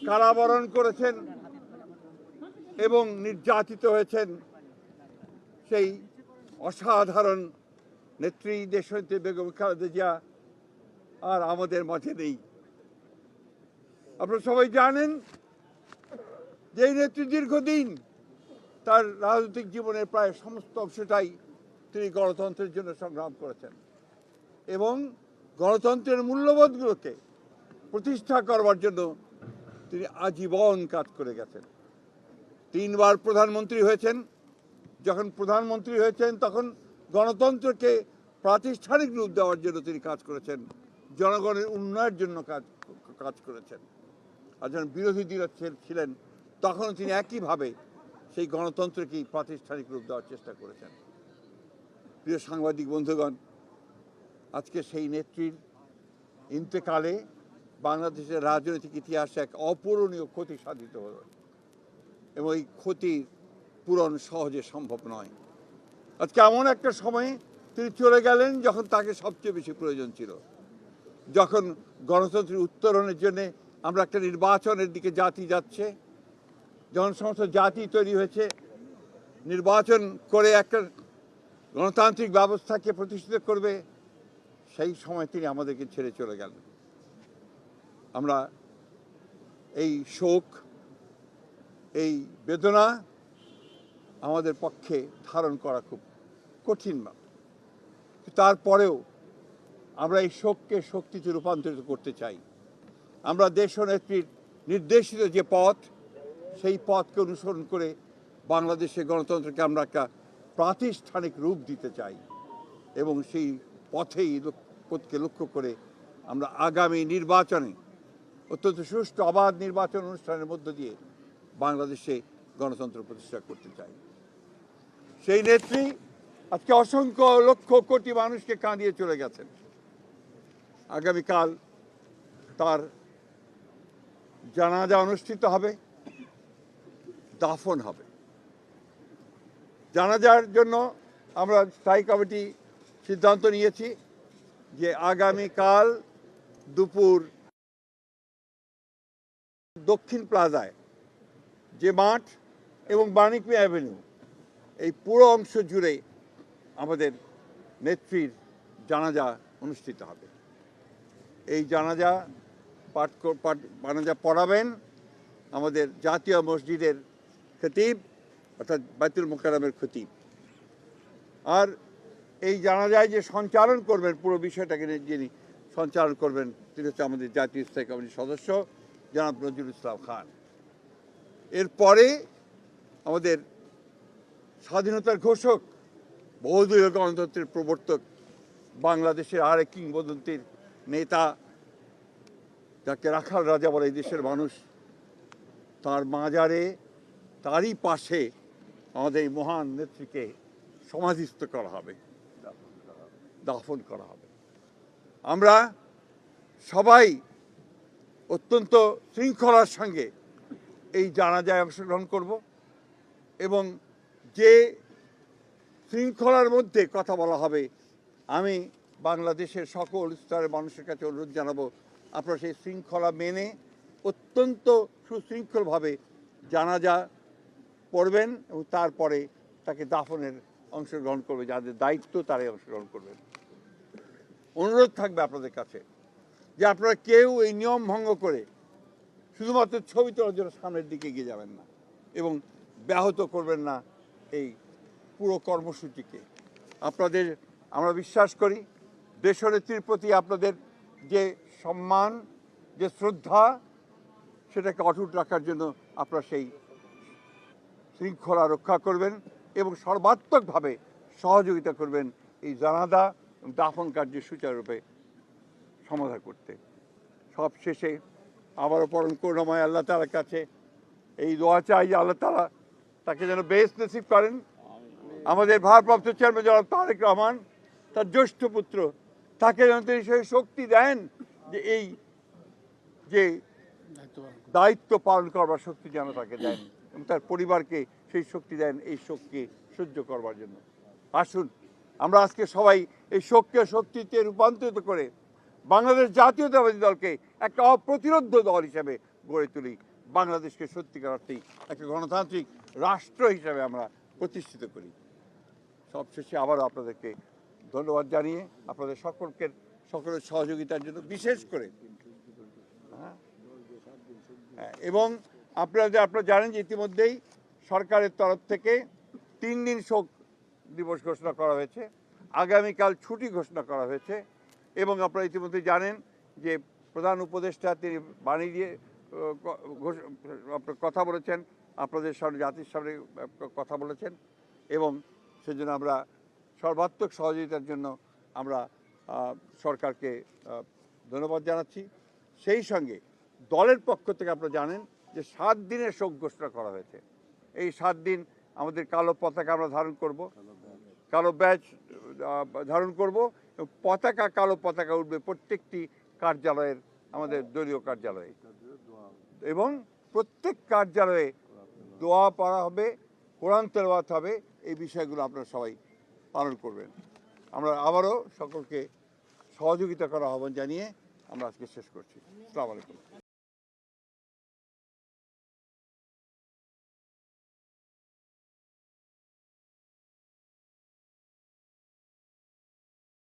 কারাবরণ করেছেন এবং নির্যাতিত হয়েছেন সেই অসাধারণ নেত্রী দেশনেত্রী বেগম খালেদা জিয়া আর আমাদের মাঝে নেই। আপনারা সবাই জানেন যে এই নেত্রী দীর্ঘদিন তার রাজনৈতিক জীবনের প্রায় সমস্ত অংশটাই তিনি গণতন্ত্রের জন্য সংগ্রাম করেছেন এবং গণতন্ত্রের মূল্যবোধগুলোকে প্রতিষ্ঠা করবার জন্য তিনি আজীবন কাজ করে গেছেন। 3 বার প্রধানমন্ত্রী হয়েছেন। যখন প্রধানমন্ত্রী হয়েছেন তখন গণতন্ত্রকে প্রাতিষ্ঠানিক রূপ দেওয়ার জন্য তিনি কাজ করেছেন, জনগণের উন্নয়নের জন্য কাজ করেছেন। আর যখন বিরোধী দল ছিলেন তখন তিনি একইভাবে সেই গণতন্ত্রকে প্রাতিষ্ঠানিক রূপ দেওয়ার চেষ্টা করেছেন। প্রিয় সাংবাদিক বন্ধুগণ, আজকে সেই নেত্রীর ইন্তেকালে বাংলাদেশের রাজনৈতিক ইতিহাসে এক অপূরণীয় ক্ষতি সাধিত হল এবং এই ক্ষতির পূরণ সহজে সম্ভব নয়। আজকে এমন একটা সময়ে তিনি চলে গেলেন যখন তাকে সবচেয়ে বেশি প্রয়োজন ছিল, যখন গণতন্ত্রের উত্তরণের জন্য আমরা একটা নির্বাচনের দিকে জাতি যাচ্ছে, যখন সমস্ত জাতি তৈরি হয়েছে নির্বাচন করে একটা গণতান্ত্রিক ব্যবস্থাকে প্রতিষ্ঠিত করবে, সেই সময় তিনি আমাদেরকে ছেড়ে চলে গেলেন। আমরা এই শোক, এই বেদনা আমাদের পক্ষে ধারণ করা খুব কঠিন। তারপরেও আমরা এই শোককে শক্তিতে রূপান্তরিত করতে চাই। আমরা দেশনেত্রীর নির্দেশিত যে পথ, সেই পথকে অনুসরণ করে বাংলাদেশের গণতন্ত্রকে আমরা একটা প্রাতিষ্ঠানিক রূপ দিতে চাই এবং সেই পথকে লক্ষ্য করে আমরা আগামী নির্বাচনে অত্যন্ত সুষ্ঠু অবাধ নির্বাচন অনুষ্ঠানের মধ্য দিয়ে বাংলাদেশে গণতন্ত্র প্রতিষ্ঠা করতে চাই। সেই নেত্রী আজকে অসংখ্য লক্ষ কোটি মানুষকে কাঁদিয়ে চলে গেছেন। আগামীকাল তার জানাজা অনুষ্ঠিত হবে, দাফন হবে। জানাজার জন্য আমরা স্থায়ী কমিটি সিদ্ধান্ত নিয়েছি যে আগামীকাল দুপুর দক্ষিণ প্লাজায় যে মাঠ এবং বাণিজ্য অ্যাভিনিউ, এই পুরো অংশ জুড়ে আমাদের নেত্রীর জানাজা অনুষ্ঠিত হবে। এই জানাজা পড়াবেন আমাদের জাতীয় মসজিদের খতিব অর্থাৎ বাইতুল মোকাররমের খতিব। আর এই জানাজায় যে সঞ্চালন করবেন, পুরো বিষয়টাকে যিনি সঞ্চালন করবেন, তিনি হচ্ছে আমাদের জাতীয় স্থায়ী কমিটির সদস্য জনাব নজরুল ইসলাম খান। এরপরে আমাদের স্বাধীনতার ঘোষক, বহুদলীয় গণতন্ত্রের প্রবর্তক, বাংলাদেশের আরেক কিংবদন্তির নেতা, যাকে রাখাল রাজা বলে এই দেশের মানুষ, তার মাজারে, তারই পাশে আমাদের এই মহান নেত্রীকে সমাধিস্থ করা হবে, দাফন করা হবে। আমরা সবাই অত্যন্ত শৃঙ্খলার সঙ্গে এই জানাজায় অংশগ্রহণ করব এবং যে শৃঙ্খলার মধ্যে কথা বলা হবে, আমি বাংলাদেশের সকল স্তরের মানুষের কাছে অনুরোধ জানাবো, আপনারা সেই শৃঙ্খলা মেনে অত্যন্ত সুশৃঙ্খলভাবে জানাজা পড়বেন এবং তারপরে তাকে দাফনের অংশগ্রহণ করবে, যাদের দায়িত্ব তারাই অংশগ্রহণ করবেন। অনুরোধ থাকবে আপনাদের কাছে যে আপনারা কেউ এই নিয়ম ভঙ্গ করে শুধুমাত্র ছবি তোলার জন্য সামনের দিকে এগিয়ে যাবেন না এবং ব্যাহত করবেন না এই পুরো কর্মসূচিকে। আপনাদের আমরা বিশ্বাস করি দেশনেত্রীর প্রতি আপনাদের যে সম্মান, যে শ্রদ্ধা, সেটাকে অটুট রাখার জন্য আপনারা সেই শৃঙ্খলা রক্ষা করবেন এবং সর্বাত্মকভাবে সহযোগিতা করবেন এই জানাজা এবং দাফন কার্য সুচারুরূপে সমাধান করতে। সব শেষে আবারও পরম করুণাময় আল্লাহ তাআলার কাছে এই দোয়া চাই যে আল্লাহ তাআলা তাকে যেন বেহেশত নসিব করেন। আমাদের ভারপ্রাপ্ত চেয়ারম্যান জনাব তারেক রহমান, তার জ্যেষ্ঠ পুত্র, তাকে যেন তিনি সেই শক্তি দেন যে এই যে দায়িত্ব পালন করবার শক্তি যেন তাকে দেন এবং তার পরিবারকে সেই শক্তি দেন এই শোককে সহ্য করবার জন্য। আসুন আমরা আজকে সবাই এই শোককে শক্তিতে রূপান্তরিত করে বাংলাদেশ জাতীয়তাবাদী দলকে একটা অপ্রতিরোধ্য দল হিসেবে গড়ে তুলি। বাংলাদেশকে সত্যিকার অর্থেই একটা গণতান্ত্রিক রাষ্ট্র হিসাবে আমরা প্রতিষ্ঠিত করি। সবশেষে আবারও আপনাদেরকে ধন্যবাদ জানিয়ে আপনাদের সকলের সহযোগিতার জন্য বিশেষ করে এবং আপনারা জানেন যে ইতিমধ্যেই সরকারের তরফ থেকে 3 দিন শোক দিবস ঘোষণা করা হয়েছে, আগামীকাল ছুটি ঘোষণা করা হয়েছে এবং আপনারা ইতিমধ্যে জানেন যে প্রধান উপদেষ্টা তিনি বাণী দিয়ে কথা বলেছেন, আপনাদের সামনে জাতির সামনে কথা বলেছেন এবং সেজন্য আমরা সর্বাত্মক সহযোগিতার জন্য আমরা সরকারকে ধন্যবাদ জানাচ্ছি। সেই সঙ্গে দলের পক্ষ থেকে আপনারা জানেন যে 7 দিনের শোক ঘোষণা করা হয়েছে। এই 7 দিন আমাদের কালো পতাকা আমরা ধারণ করব, কালো ব্যাজ ধারণ করব, কালো পতাকা উঠবে প্রত্যেকটি কার্যালয়ের, আমাদের দলীয় কার্যালয়ে এবং প্রত্যেক কার্যালয়ে দোয়া পড়া হবে, কোরআন তেলাওয়াত হবে। এই বিষয়গুলো আপনারা সবাই পালন করবেন। আমরা আবারও সকলকে সহযোগিতা করার আহ্বান জানিয়ে আমরা আজকে শেষ করছি। আসসালামু আলাইকুম।